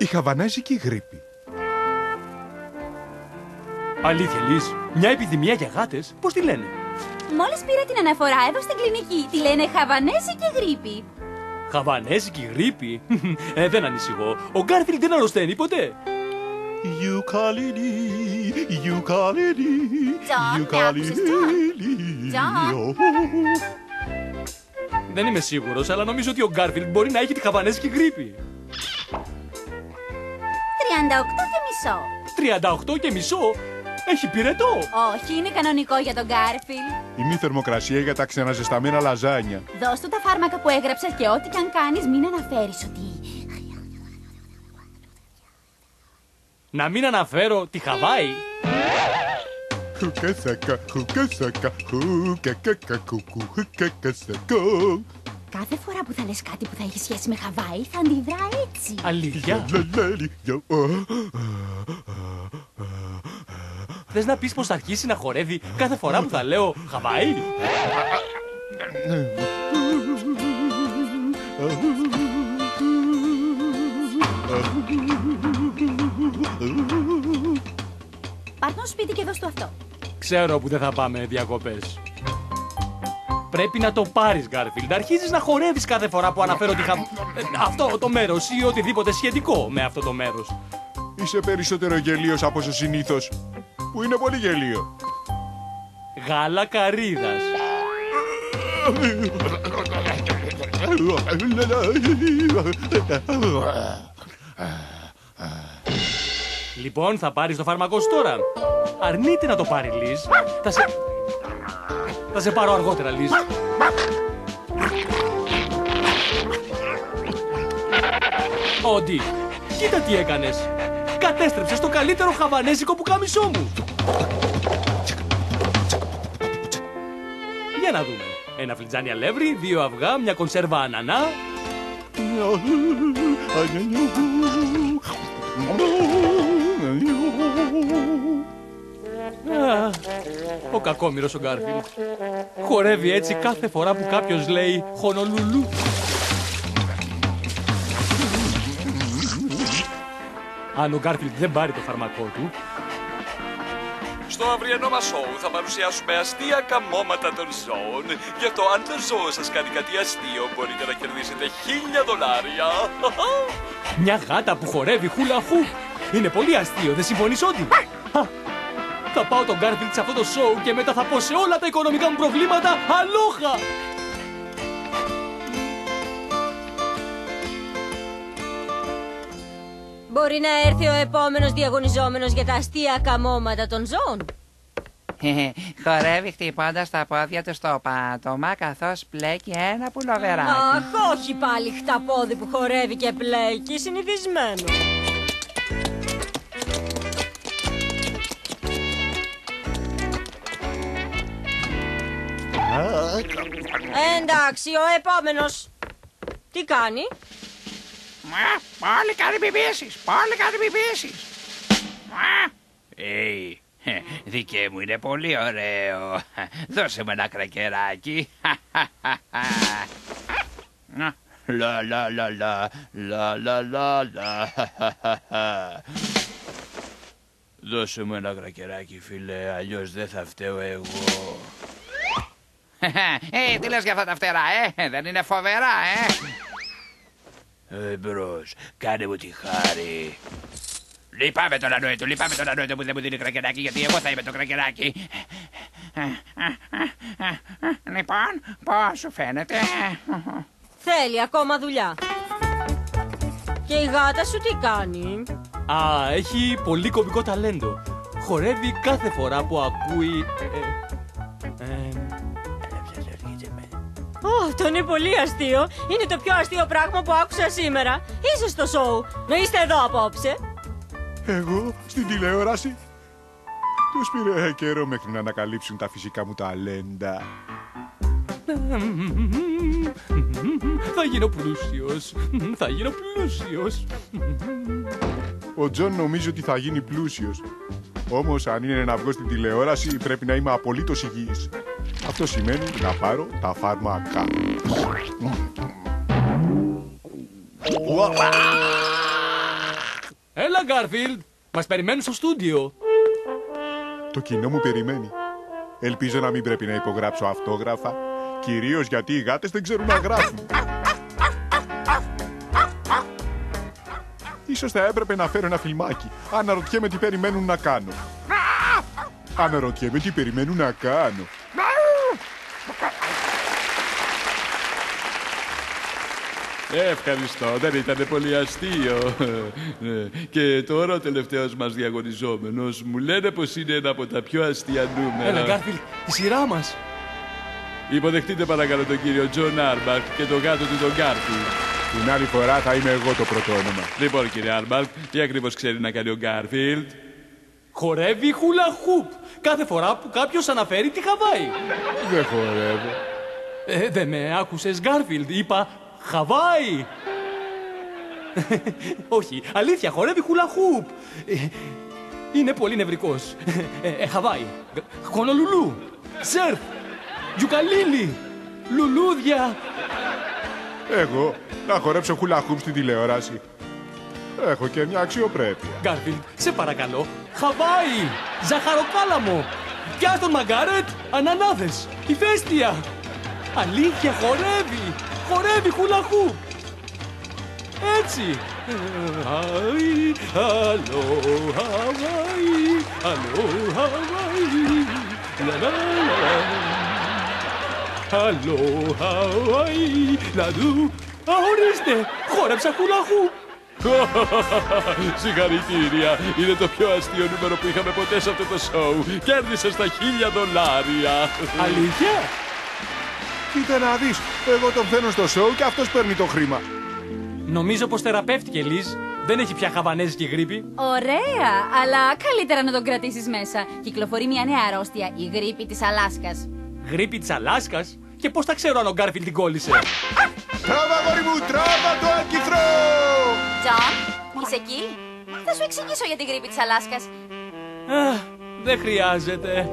Η χαβανέζικη γρίπη. Αλήθεια, Λιζ, μια επιδημία για γάτες, πώς τη λένε? Μόλις πήρα την αναφορά εδώ στην κλινική. Τη λένε χαβανέζικη γρίπη. Χαβανέζικη γρίπη? Δεν ανησυχώ. Ο Γκάρφιλντ δεν αρρωσταίνει ποτέ. Τζον, με άκουσες, Τζον? Δεν είμαι σίγουρος, αλλά νομίζω ότι ο Γκάρφιλντ μπορεί να έχει τη χαβανέζικη γρίπη. 38 και μισό. 38 και μισό? Έχει πυρετό. Όχι, είναι κανονικό για τον Γκάρφιλντ. Είναι η θερμοκρασία για τα ξαναζεσταμένα λαζάνια. Δώσ' του τα φάρμακα που έγραψα και ό,τι κι αν κάνεις μην αναφέρεις ότι... Να μην αναφέρω τη Χαβάη. Κάθε φορά που θα λες κάτι που θα έχει σχέση με Χαβάη θα αντιδρά έτσι. Αλήθεια? Θες να πεις πως θα αρχίσει να χορεύει κάθε φορά που θα λέω Χαβάη? Πάρ' τον σπίτι και δώσ' του αυτό. Ξέρω που δεν θα πάμε διακοπές. Πρέπει να το πάρεις, Γκάρφιλντ. Αρχίζεις να χορεύεις κάθε φορά που αναφέρω αυτό το μέρος ή οτιδήποτε σχετικό με αυτό το μέρος. Είσαι περισσότερο γελίος από όσο συνήθως, που είναι πολύ γελίο. Γάλα καρύδας. Λοιπόν, θα πάρεις το φάρμακο σου τώρα. Αρνείται να το πάρει, Λιζ. Θα σε πάρω αργότερα, Λιζ. Όντι, κοίτα τι έκανες. Κατέστρεψες το καλύτερο χαβανέζικο πουκάμισό μου. Για να δούμε. Ένα φλιτζάνι αλεύρι, 2 αυγά, μια κονσέρβα ανανά. Ο κακόμοιρος ο Γκάρφιλντ. Χορεύει έτσι κάθε φορά που κάποιος λέει Χονολουλού. Αν ο Γκάρφιλντ δεν πάρει το φαρμακό του... Στο αυριανό μας σοου θα παρουσιάσουμε αστεία καμώματα των ζώων. Γι' αυτό αν το ζώο σας κάνει κάτι αστείο μπορείτε να κερδίσετε $1000. Μια γάτα που χορεύει χούλα χου. Είναι πολύ αστείο, δεν συμφωνείς, Όντι? Θα πάω τον Γκάρφιλντ σε αυτό το σοου και μετά θα πω σε όλα τα οικονομικά μου προβλήματα αλόχα. Μπορεί να έρθει ο επόμενος διαγωνιζόμενος για τα αστεία καμώματα των ζώων. Χορεύει χτυπώντας τα πόδια του στο πάτωμα καθώς πλέκει ένα πουλοβεράκι. Αχ, όχι πάλι χταπόδι που χορεύει και πλέκει, συνηθισμένο. Εντάξει, ο επόμενος. Τι κάνει? Πολύ κάνει μπιμπίσεις, πολύ κάνει μπιμπίσεις. Δικέ μου είναι πολύ ωραίο. Δώσε μου ένα κρακεράκι. Λα λα λα λα λα λα λα λα. Δώσε μου ένα κρακεράκι, φίλε, αλλιώς δεν θα φταίω εγώ. Τι λες για αυτά τα φτερά, δεν είναι φοβερά, Μπρος, κάνε μου τη χάρη. Λυπάμαι τον ανόητο, λυπάμαι τον ανόητο που δεν μου δίνει κρακεράκι, γιατί εγώ θα είμαι το κρακεράκι. Λοιπόν, πώς σου φαίνεται? Θέλει ακόμα δουλειά. Και η γάτα σου τι κάνει? Α, έχει πολύ κωμικό ταλέντο. Χορεύει κάθε φορά που ακούει... Αυτό είναι πολύ αστείο. Είναι το πιο αστείο πράγμα που άκουσα σήμερα. Είσαι στο σοου. Να είστε εδώ απόψε. Εγώ στην τηλεόραση. Τους πήρε καιρό μέχρι να ανακαλύψουν τα φυσικά μου ταλέντα. Θα γίνω πλούσιος. Θα γίνω πλούσιος. Ο Τζον νομίζει ότι θα γίνει πλούσιος. Όμως αν είναι να βγω στην τηλεόραση πρέπει να είμαι απολύτως υγιής. Αυτό σημαίνει να πάρω τα φάρμακα. Έλα, Γκάρφιλντ. Μας περιμένουν στο στούντιο. Το κοινό μου περιμένει. Ελπίζω να μην πρέπει να υπογράψω αυτόγραφα. Κυρίως γιατί οι γάτες δεν ξέρουν να γράφουν. Ίσως θα έπρεπε να φέρω ένα φιλμάκι. Αναρωτιέμαι τι περιμένουν να κάνω. Αναρωτιέμαι τι περιμένουν να κάνω. Ευχαριστώ, δεν ήταν πολύ αστείο. Και τώρα ο τελευταίος μας διαγωνιζόμενος μου λένε πως είναι ένα από τα πιο αστεία νούμερα. Έλα, Γκάρφιλντ, η σειρά μας. Υποδεχτείτε παρακαλώ τον κύριο Τζον Άρμπαχτ και τον γάτο του τον Γκάρφιλντ. Την άλλη φορά θα είμαι εγώ το πρώτο όνομα. Λοιπόν, κύριε Άρμπαχτ, τι ακριβώς ξέρει να κάνει ο Γκάρφιλντ? Χορεύει χούλα χουπ κάθε φορά που κάποιος αναφέρει τη Χαβάη. Δεν χορεύω. Δεν με άκουσες, Γκάρφιλντ. Είπα Χαβάη. Όχι, αλήθεια, χορεύει χούλα χουπ. Είναι πολύ νευρικός. Χαβάη, Χονολουλού, Σερφ, Γιουκαλίλι, λουλούδια. Εγώ να χορέψω χούλα χουπ στην τηλεόραση. Έχω και μια αξιοπρέπεια. Γκάρφιλντ, σε παρακαλώ. Χαβάη, ζαχαροκάλαμο. Πιάσ' τον Μαγκάρετ, ανανάδες, ηφαίστεια. Αλήθεια, χορεύει. Χορεύει χούλα χουπ. Έτσι. Αλλό, Χαβάη, αλλό, Χαβάη. Αλλό, Χαβάη, λαδού. Ορίστε, χόρεψα χούλα χουπ. Συγχαρητήρια! Είναι το πιο αστείο νούμερο που είχαμε ποτέ σε αυτό το σοου. Κέρδισε στα $1,000. Αλήθεια? Κοίτα να δεις, εγώ τον φέρνω στο σοου και αυτός παίρνει το χρήμα. Νομίζω πως θεραπεύτηκε, Λιζ. Δεν έχει πια χαβανέζικη γρίπη. Ωραία, αλλά καλύτερα να τον κρατήσεις μέσα. Κυκλοφορεί μια νέα αρρώστια, η γρίπη της Αλάσκας. Γρίπη της Αλάσκας? Και πώς θα ξέρω αν ο Γκάρφιλντ την κόλλησε? Τράβα, αγόρι μου, τράβα το άγκυθρο! Τζον, είσαι εκεί? Θα σου εξηγήσω για την γρίπη της Αλάσκας. Δεν χρειάζεται.